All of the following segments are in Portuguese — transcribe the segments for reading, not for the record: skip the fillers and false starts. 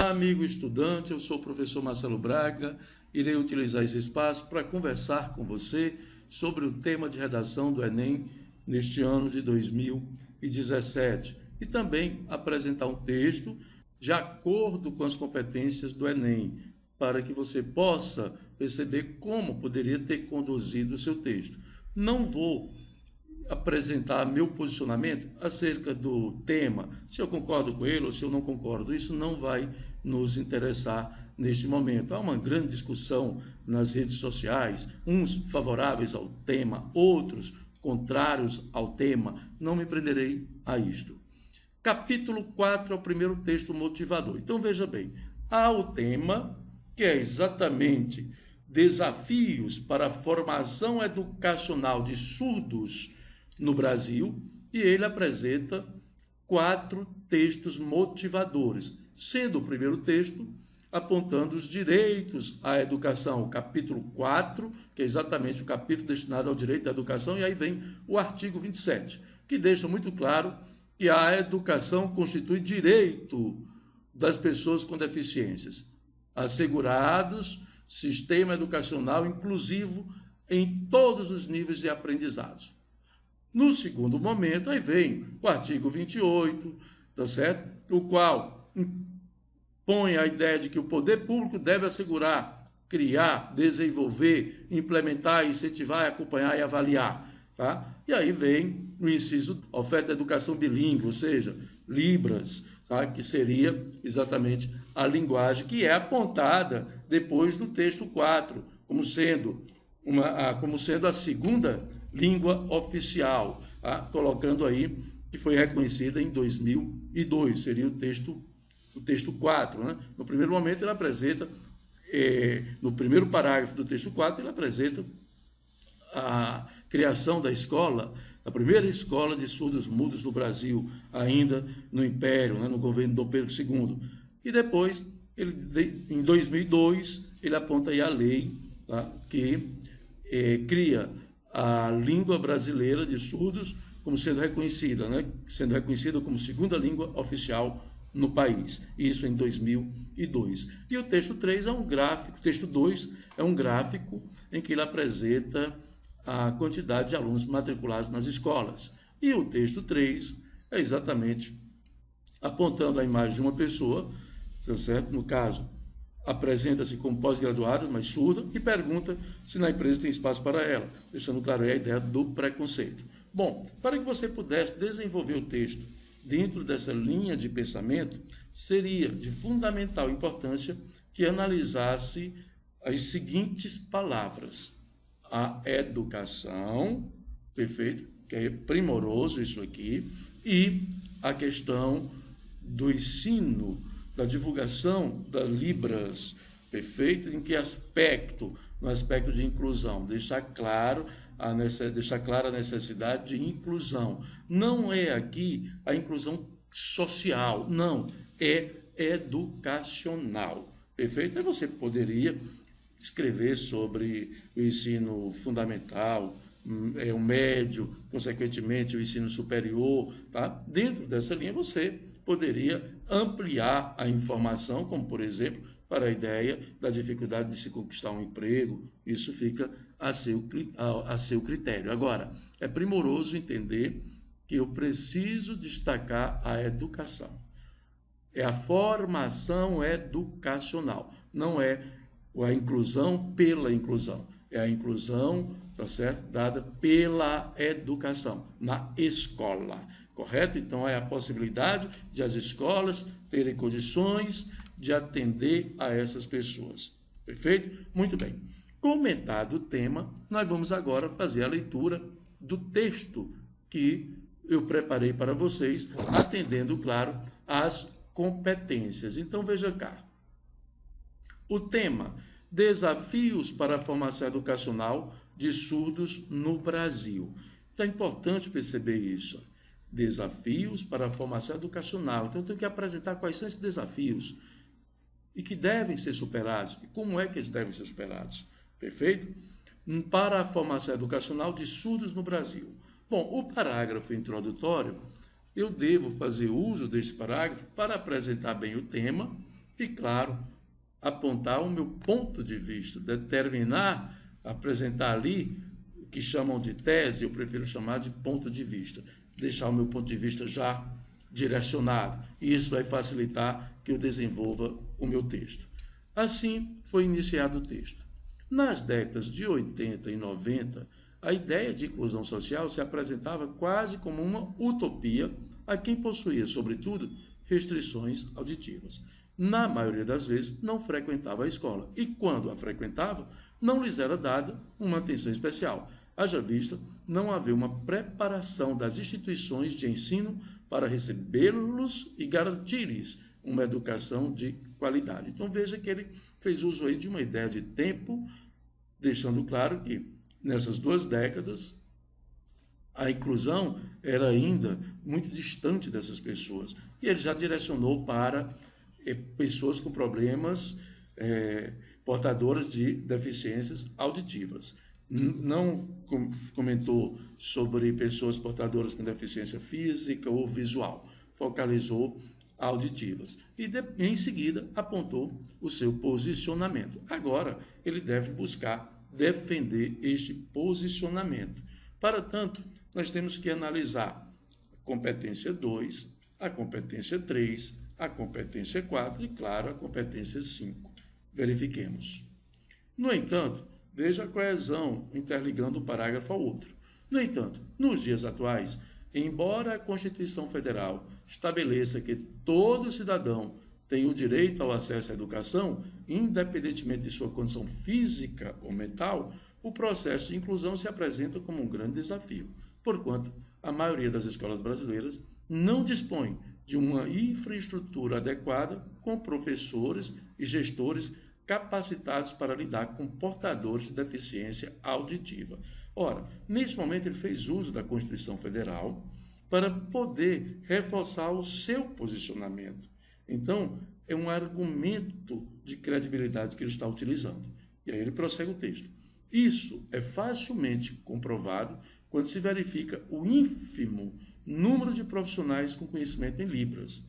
Olá, amigo estudante, eu sou o professor Marcelo Braga. Irei utilizar esse espaço para conversar com você sobre o tema de redação do Enem neste ano de 2017 e também apresentar um texto de acordo com as competências do Enem, para que você possa perceber como poderia ter conduzido o seu texto. Não vou apresentar meu posicionamento acerca do tema, se eu concordo com ele ou se eu não concordo. Isso não vai nos interessar neste momento. Há uma grande discussão nas redes sociais, uns favoráveis ao tema, outros contrários ao tema. Não me prenderei a isto. Capítulo 4 é o primeiro texto motivador. Então veja bem, há o tema que é exatamente desafios para a formação educacional de surdos no Brasil, e ele apresenta 4 textos motivadores, sendo o primeiro texto apontando os direitos à educação, o capítulo 4, que é exatamente o capítulo destinado ao direito à educação, e aí vem o artigo 27, que deixa muito claro que a educação constitui direito das pessoas com deficiências, assegurados sistema educacional inclusivo em todos os níveis de aprendizados. No segundo momento, aí vem o artigo 28, tá certo? O qual põe a ideia de que o poder público deve assegurar, criar, desenvolver, implementar, incentivar, acompanhar e avaliar, tá? E aí vem o inciso oferta de educação bilíngue, ou seja, Libras, tá? Que seria exatamente a linguagem que é apontada depois do texto 4, como sendo a segunda língua oficial, tá? Colocando aí que foi reconhecida em 2002, seria o texto 4. Né? No primeiro momento, ele apresenta, no primeiro parágrafo do texto 4, ele apresenta a criação da escola, a primeira escola de surdos mudos no Brasil, ainda no Império, né, no governo Dom Pedro II. E depois, em 2002, ele aponta aí a lei, tá, que cria a língua brasileira de surdos como sendo reconhecida, né, sendo reconhecida como segunda língua oficial no país, isso em 2002. E o texto 3 é um gráfico, o texto 2 é um gráfico em que ele apresenta a quantidade de alunos matriculados nas escolas. E o texto 3 é exatamente apontando a imagem de uma pessoa, tá certo? No caso, apresenta-se como pós-graduada, mas surda, e pergunta se na empresa tem espaço para ela, deixando claro aí a ideia do preconceito. Bom, para que você pudesse desenvolver o texto dentro dessa linha de pensamento, seria de fundamental importância que analisasse as seguintes palavras: a educação, perfeito, que é primoroso isso aqui, e a questão do ensino, da divulgação da Libras, perfeito, em que aspecto? No aspecto de inclusão, deixar clara a necessidade de inclusão. Não é aqui a inclusão social, não, é educacional, perfeito? Aí você poderia escrever sobre o ensino fundamental, o médio, consequentemente o ensino superior, tá? Dentro dessa linha você poderia ampliar a informação, como por exemplo, para a ideia da dificuldade de se conquistar um emprego. Isso fica a seu critério. Agora, é primoroso entender que eu preciso destacar a educação. É a formação educacional, não é a inclusão pela inclusão. É a inclusão, tá certo, dada pela educação, na escola, correto? Então, é a possibilidade de as escolas terem condições de atender a essas pessoas, perfeito? Muito bem. Comentado o tema, nós vamos agora fazer a leitura do texto que eu preparei para vocês, atendendo, claro, às competências. Então, veja cá. O tema: desafios para a formação educacional de surdos no Brasil. Então, é importante perceber isso. Desafios para a formação educacional. Então, eu tenho que apresentar quais são esses desafios e que devem ser superados. E como é que eles devem ser superados? Perfeito? Para a formação educacional de surdos no Brasil. Bom, o parágrafo introdutório, eu devo fazer uso desse parágrafo para apresentar bem o tema, e, claro, apontar o meu ponto de vista, determinar, apresentar ali o que chamam de tese, eu prefiro chamar de ponto de vista, deixar o meu ponto de vista já direcionado, e isso vai facilitar que eu desenvolva o meu texto. Assim foi iniciado o texto. Nas décadas de 80 e 90, a ideia de inclusão social se apresentava quase como uma utopia a quem possuía, sobretudo, restrições auditivas. Na maioria das vezes, não frequentava a escola e, quando a frequentava, não lhes era dada uma atenção especial. Haja vista não haver uma preparação das instituições de ensino para recebê-los e garantir-lhes uma educação de qualidade. Então veja que ele fez uso aí de uma ideia de tempo, deixando claro que nessas 2 décadas a inclusão era ainda muito distante dessas pessoas. E ele já direcionou para pessoas com problemas portadoras de deficiências auditivas. Não comentou sobre pessoas portadoras com deficiência física ou visual, focalizou auditivas. E em seguida apontou o seu posicionamento. Agora ele deve buscar defender este posicionamento. Para tanto, nós temos que analisar a competência 2, a competência 3, a competência 4 e, claro, a competência 5. Verifiquemos. No entanto, veja a coesão interligando um parágrafo ao outro. No entanto, nos dias atuais, embora a Constituição Federal estabeleça que todo cidadão tem o direito ao acesso à educação, independentemente de sua condição física ou mental, o processo de inclusão se apresenta como um grande desafio, porquanto a maioria das escolas brasileiras não dispõe de uma infraestrutura adequada com professores e gestores capacitados para lidar com portadores de deficiência auditiva. Ora, neste momento ele fez uso da Constituição Federal para poder reforçar o seu posicionamento. Então, é um argumento de credibilidade que ele está utilizando. E aí ele prossegue o texto. Isso é facilmente comprovado quando se verifica o ínfimo número de profissionais com conhecimento em Libras.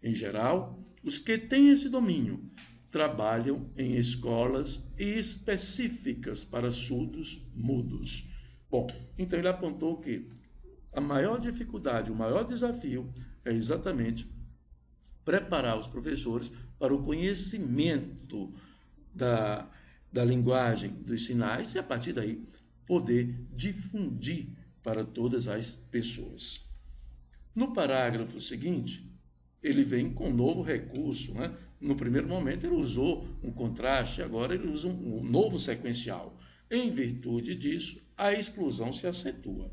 Em geral, os que têm esse domínio trabalham em escolas específicas para surdos mudos. Bom, então ele apontou que a maior dificuldade, o maior desafio é exatamente preparar os professores para o conhecimento da linguagem dos sinais e, a partir daí, poder difundir para todas as pessoas. No parágrafo seguinte, ele vem com um novo recurso, né? No primeiro momento ele usou um contraste, agora ele usa um novo sequencial. Em virtude disso, a exclusão se acentua.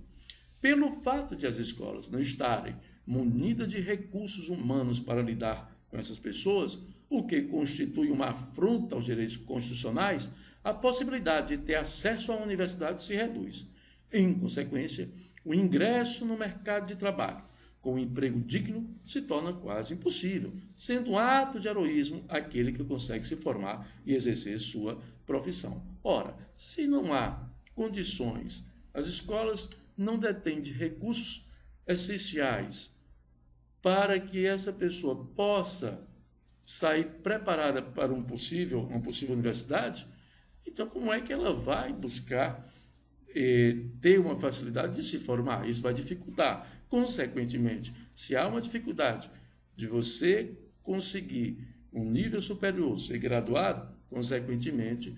Pelo fato de as escolas não estarem munidas de recursos humanos para lidar com essas pessoas, o que constitui uma afronta aos direitos constitucionais, a possibilidade de ter acesso à universidade se reduz. Em consequência, o ingresso no mercado de trabalho com um emprego digno se torna quase impossível, sendo um ato de heroísmo aquele que consegue se formar e exercer sua profissão. Ora, se não há condições, as escolas não detêm de recursos essenciais para que essa pessoa possa sair preparada para uma possível universidade, então como é que ela vai buscar ter uma facilidade de se formar? Isso vai dificultar. Consequentemente, se há uma dificuldade de você conseguir um nível superior, ser graduado, consequentemente,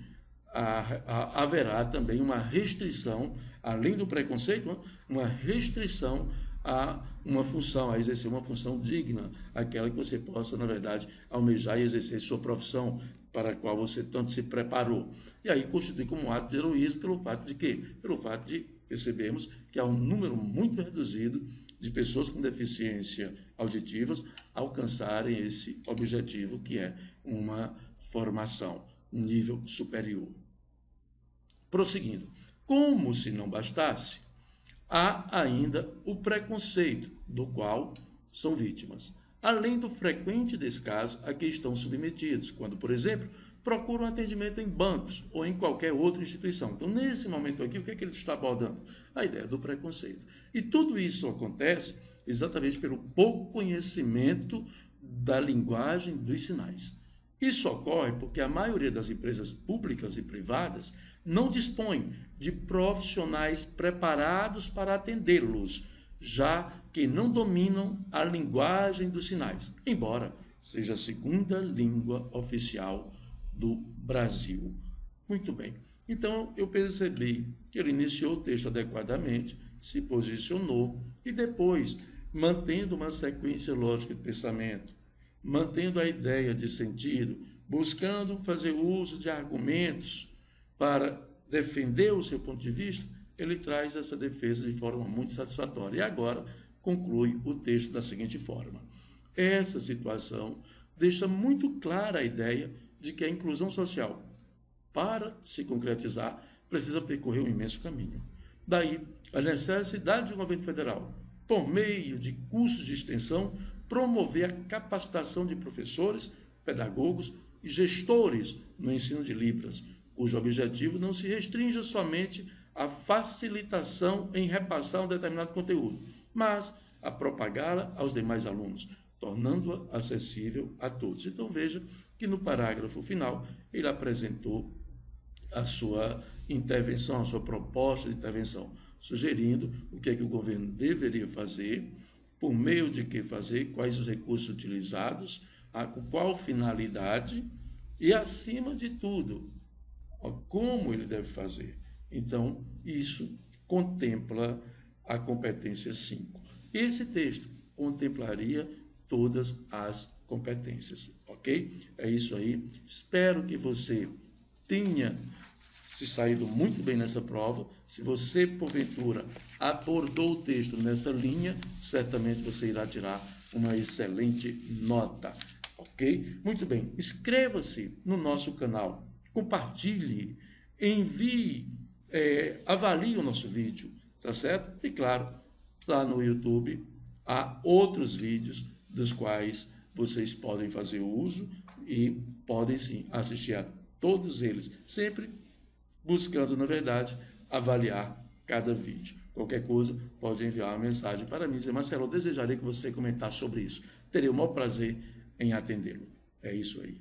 haverá também uma restrição, além do preconceito, uma restrição a uma função, a exercer uma função digna, aquela que você possa, na verdade, almejar e exercer sua profissão para a qual você tanto se preparou. E aí constitui como um ato de heroísmo pelo fato de quê? Pelo fato de percebermos que há um número muito reduzido de pessoas com deficiência auditivas alcançarem esse objetivo, que é uma formação, um nível superior. Prosseguindo, como se não bastasse, há ainda o preconceito, do qual são vítimas, além do frequente descaso a que estão submetidos, quando, por exemplo, procuram atendimento em bancos ou em qualquer outra instituição. Então, nesse momento aqui, o que é que ele está abordando? A ideia do preconceito. E tudo isso acontece exatamente pelo pouco conhecimento da linguagem dos sinais. Isso ocorre porque a maioria das empresas públicas e privadas não dispõe de profissionais preparados para atendê-los, já que não dominam a linguagem dos sinais, embora seja a segunda língua oficial do Brasil. Muito bem. Então, eu percebi que ele iniciou o texto adequadamente, se posicionou e depois, mantendo uma sequência lógica de pensamento, mantendo a ideia de sentido, buscando fazer uso de argumentos para defender o seu ponto de vista, ele traz essa defesa de forma muito satisfatória. E agora conclui o texto da seguinte forma: essa situação deixa muito clara a ideia de que a inclusão social, para se concretizar, precisa percorrer um imenso caminho. Daí, a necessidade de um governo federal, por meio de cursos de extensão, promover a capacitação de professores, pedagogos e gestores no ensino de Libras, cujo objetivo não se restringe somente à facilitação em repassar um determinado conteúdo, mas a propagá-la aos demais alunos, tornando-a acessível a todos. Então veja que no parágrafo final ele apresentou a sua intervenção, a sua proposta de intervenção, sugerindo o que é que o governo deveria fazer, por meio de que fazer, quais os recursos utilizados, com qual finalidade e, acima de tudo, como ele deve fazer. Então, isso contempla a competência 5. Esse texto contemplaria todas as competências, ok? É isso aí. Espero que você tenha se saído muito bem nessa prova. Se você, porventura, abordou o texto nessa linha, certamente você irá tirar uma excelente nota, ok? Muito bem, inscreva-se no nosso canal, compartilhe, envie, avalie o nosso vídeo, tá certo? E claro, lá no YouTube há outros vídeos dos quais vocês podem fazer uso e podem sim assistir a todos eles, sempre buscando, na verdade, avaliar cada vídeo. Qualquer coisa, pode enviar uma mensagem para mim, dizer: Marcelo, eu desejaria que você comentasse sobre isso. Terei o maior prazer em atendê-lo. É isso aí.